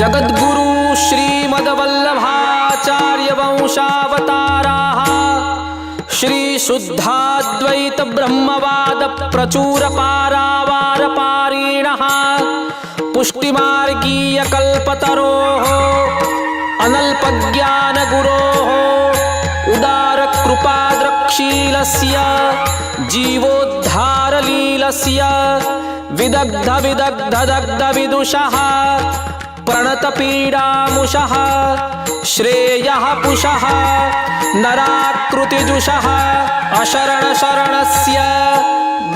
जगद्गुरु श्रीमद्वल्लभाचार्य वंशावताराः श्री शुद्धाद्वैत ब्रह्मवाद प्रचुर पारावारपारिणः पुष्टिमार्गीय कल्पतरोः अनल्पज्ञान गुरोः उदार कृपाद्रक्षीलस्य जीवोद्धारलीलस्य विदग्ध विदग्ध दग्ध विदुषः प्रणतपीडामुषः श्रेयः पुषः नराकृतिजुषः अशरण शरणस्य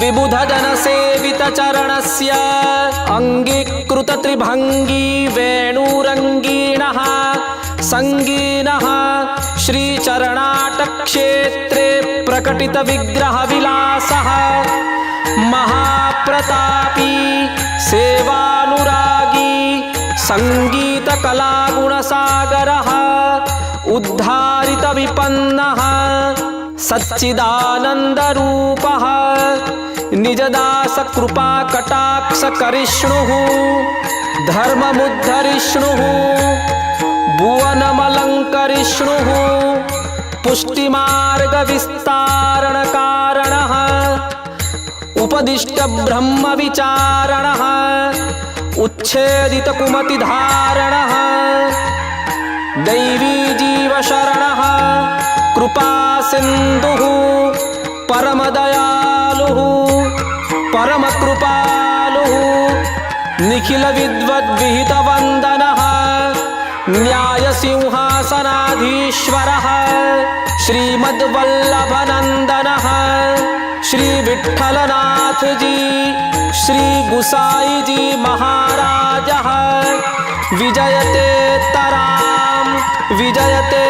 विबुधजनसेवितचरणस्य अंगीकृत त्रिभंगी वेणुरंगीणः संगीनः श्रीचरणाटक्षेत्रे प्रकटित विग्रह विलासः महाप्रतापी सेवानुरागी संगीत कलागुणसागरः उद्धारित विपन्नः सच्चिदानन्दरूपः निजदास कृपा कटाक्ष करिष्णुः धर्ममुद्धरिष्णुः भुवनमलङ्करिष्णुः पुष्टिमार्ग विस्तारण कारणः उपदिष्ट ब्रह्म विचारणः उच्छेदित कुमति धारणः दैवी जीव शरणः कृपा सिंधुः परम दयालुः परम कृपालुः निखिल विद्वद्विहित वंदनः न्याय सिंहासनाधीश्वरः श्रीमद्वल्लभनंदनः श्री विठ्ठलनाथ जी श्री गुसाई जी महाराजः विजयते तराम विजयते